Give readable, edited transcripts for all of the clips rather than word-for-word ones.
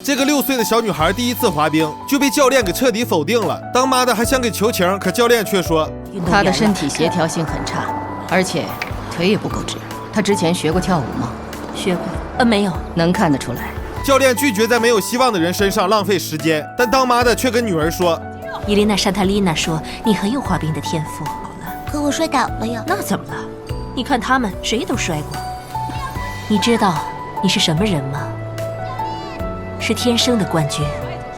这个6岁的小女孩第一次滑冰就被教练给彻底否定了。当妈的还想给求情，可教练却说她的身体协调性很差，而且腿也不够直。她之前学过跳舞吗？学过，没有。能看得出来。教练拒绝在没有希望的人身上浪费时间，但当妈的却跟女儿说：“伊琳娜·山塔丽娜说你很有滑冰的天赋。”好了，可我摔倒了呀。那怎么了？你看他们谁都摔过。你知道你是什么人吗？是天生的冠军。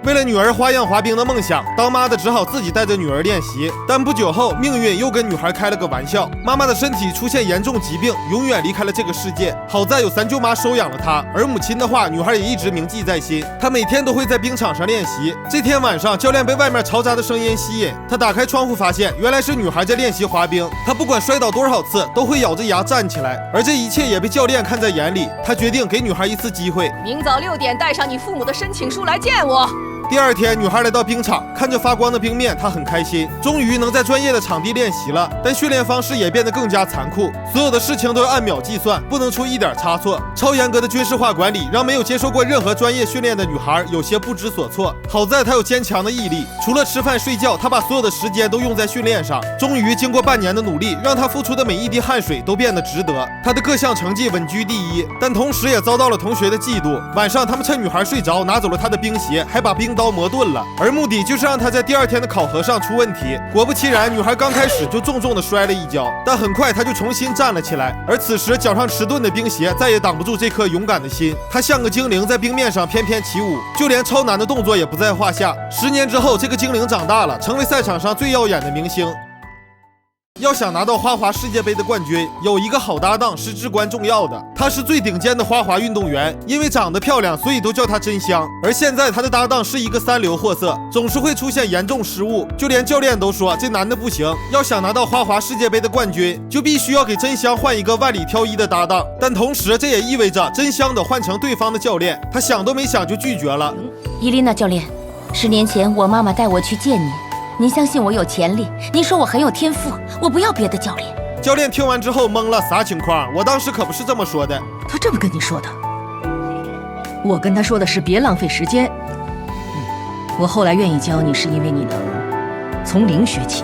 为了女儿花样滑冰的梦想，当妈的只好自己带着女儿练习。但不久后，命运又跟女孩开了个玩笑，妈妈的身体出现严重疾病，永远离开了这个世界。好在有三舅妈收养了她，而母亲的话，女孩也一直铭记在心。她每天都会在冰场上练习。这天晚上，教练被外面嘈杂的声音吸引，他打开窗户，发现原来是女孩在练习滑冰。她不管摔倒多少次，都会咬着牙站起来，而这一切也被教练看在眼里。他决定给女孩一次机会，明早6点带上你父母的申请书来见我。第二天，女孩来到冰场，看着发光的冰面，她很开心，终于能在专业的场地练习了。但训练方式也变得更加残酷，所有的事情都要按秒计算，不能出一点差错。超严格的军事化管理让没有接受过任何专业训练的女孩有些不知所措。好在她有坚强的毅力，除了吃饭睡觉，她把所有的时间都用在训练上。终于，经过半年的努力，让她付出的每一滴汗水都变得值得。她的各项成绩稳居第一，但同时也遭到了同学的嫉妒。晚上，他们趁女孩睡着，拿走了她的冰鞋，还把冰刀磨钝了，而目的就是让她在第二天的考核上出问题。果不其然，女孩刚开始就重重的摔了一跤，但很快她就重新站了起来。而此时脚上迟钝的冰鞋再也挡不住这颗勇敢的心，她像个精灵在冰面上翩翩起舞，就连超难的动作也不在话下。10年之后，这个精灵长大了，成为赛场上最耀眼的明星。要想拿到花滑世界杯的冠军，有一个好搭档是至关重要的。她是最顶尖的花滑运动员，因为长得漂亮，所以都叫她真香。而现在她的搭档是一个3流货色，总是会出现严重失误，就连教练都说这男的不行。要想拿到花滑世界杯的冠军，就必须要给真香换一个万里挑一的搭档。但同时，这也意味着真香得换成对方的教练。她想都没想就拒绝了。伊琳娜教练，10年前我妈妈带我去见您。您相信我有潜力，您说我很有天赋，我不要别的教练。教练听完之后懵了，啥情况？我当时可不是这么说的。他这么跟你说的？我跟他说的是别浪费时间。我后来愿意教你，是因为你能从零学起。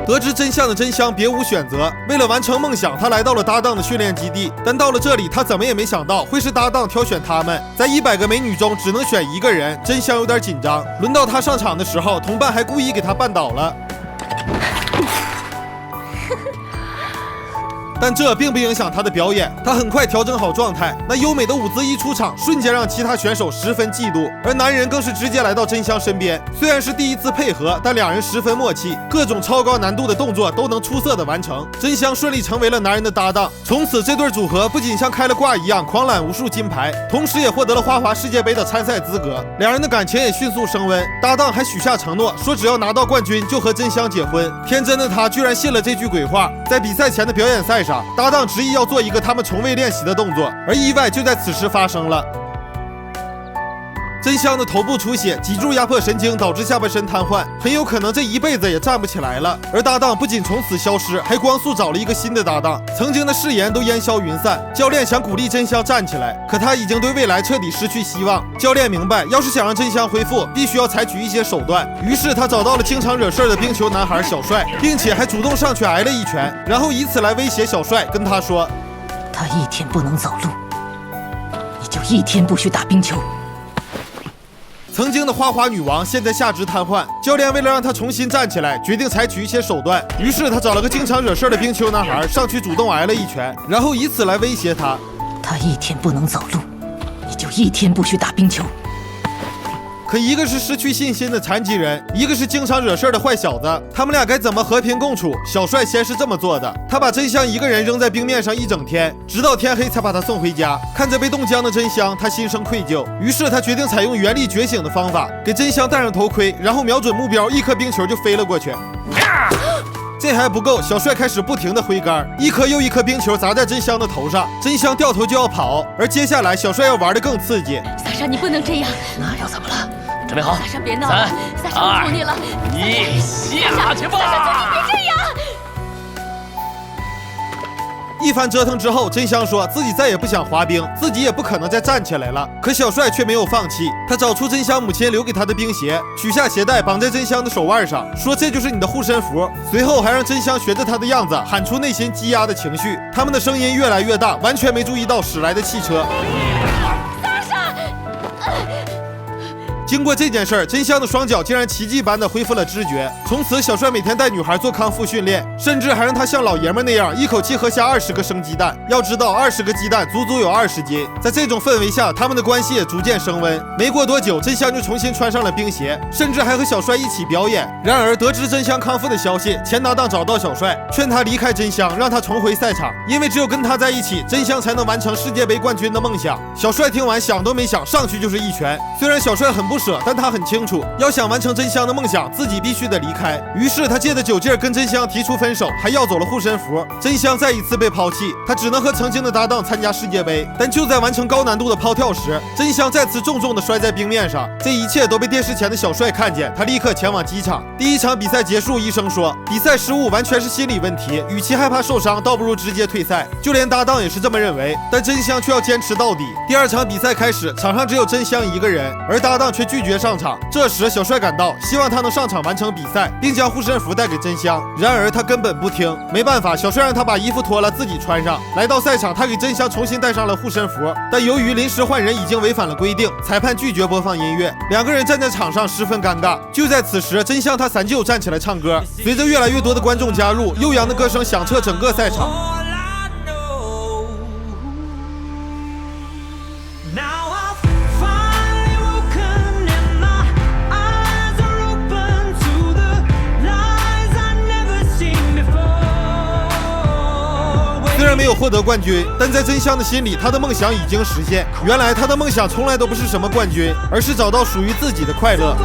得知真相的真香别无选择，为了完成梦想，他来到了搭档的训练基地。但到了这里，他怎么也没想到会是搭档挑选他们。在100个美女中只能选1个人，真香有点紧张。轮到他上场的时候，同伴还故意给他绊倒了。但这并不影响他的表演，他很快调整好状态，那优美的舞姿一出场，瞬间让其他选手十分嫉妒。而男人更是直接来到真香身边，虽然是第一次配合，但两人十分默契，各种超高难度的动作都能出色的完成。真香顺利成为了男人的搭档，从此这对组合不仅像开了挂一样狂揽无数金牌，同时也获得了花滑世界杯的参赛资格。两人的感情也迅速升温，搭档还许下承诺，说只要拿到冠军就和真香结婚。天真的他居然信了这句鬼话，在比赛前的表演赛上，搭档执意要做一个他们从未练习的动作，而意外就在此时发生了。真香的头部出血，脊柱压迫神经导致下半身瘫痪，很有可能这一辈子也站不起来了。而搭档不仅从此消失，还光速找了一个新的搭档，曾经的誓言都烟消云散。教练想鼓励真香站起来，可他已经对未来彻底失去希望。教练明白，要是想让真香恢复，必须要采取一些手段。于是他找到了经常惹事的冰球男孩小帅，并且还主动上去挨了一拳，然后以此来威胁小帅，跟他说：他1天不能走路，你就1天不许打冰球。曾经的花滑女王现在下肢瘫痪，教练为了让她重新站起来，决定采取一些手段。于是他找了个经常惹事的冰球男孩上去主动挨了一拳，然后以此来威胁他：他1天不能走路，你就1天不许打冰球。可一个是失去信心的残疾人，一个是经常惹事的坏小子，他们俩该怎么和平共处？小帅先是这么做的，他把真香一个人扔在冰面上一整天，直到天黑才把他送回家。看着被冻僵的真香，他心生愧疚，于是他决定采用原力觉醒的方法，给真香戴上头盔，然后瞄准目标，一颗冰球就飞了过去。这还不够，小帅开始不停地挥杆，一颗又一颗冰球砸在真香的头上，真香掉头就要跑。而接下来小帅要玩得更刺激。萨莎，你不能这样。那要怎么了？准备好，萨莎别闹了，萨莎我求你了，3、2、1，下去吧！萨莎，求你别这样。一番折腾之后，真香说自己再也不想滑冰，自己也不可能再站起来了。可小帅却没有放弃，他找出真香母亲留给他的冰鞋，取下鞋带绑在真香的手腕上，说这就是你的护身符。随后还让真香学着他的样子喊出内心积压的情绪。他们的声音越来越大，完全没注意到驶来的汽车。经过这件事儿，真香的双脚竟然奇迹般的恢复了知觉。从此，小帅每天带女孩做康复训练，甚至还让她像老爷们那样一口气喝下20个生鸡蛋。要知道，20个鸡蛋足足有20斤。在这种氛围下，他们的关系也逐渐升温。没过多久，真香就重新穿上了冰鞋，甚至还和小帅一起表演。然而，得知真香康复的消息，前搭档找到小帅，劝他离开真香，让他重回赛场，因为只有跟他在一起，真香才能完成世界杯冠军的梦想。小帅听完想都没想，上去就是一拳。虽然小帅很不舍，但他很清楚，要想完成真香的梦想，自己必须得离开。于是他借着酒劲儿跟真香提出分手，还要走了护身符。真香再一次被抛弃，他只能和曾经的搭档参加世界杯。但就在完成高难度的抛跳时，真香再次重重的摔在冰面上。这一切都被电视前的小帅看见，他立刻前往机场。第一场比赛结束，医生说比赛失误完全是心理问题，与其害怕受伤，倒不如直接退赛。就连搭档也是这么认为，但真香却要坚持到底。第二场比赛开始，场上只有真香一个人，而搭档却拒绝上场。这时小帅赶到，希望他能上场完成比赛，并将护身符带给真香。然而他根本不听，没办法，小帅让他把衣服脱了自己穿上。来到赛场，他给真香重新戴上了护身符，但由于临时换人已经违反了规定，裁判拒绝播放音乐，两个人站在场上十分尴尬。就在此时，真香他三舅站起来唱歌，随着越来越多的观众加入，悠扬的歌声响彻整个赛场。虽然没有获得冠军，但在真香的心里，他的梦想已经实现。原来他的梦想从来都不是什么冠军，而是找到属于自己的快乐。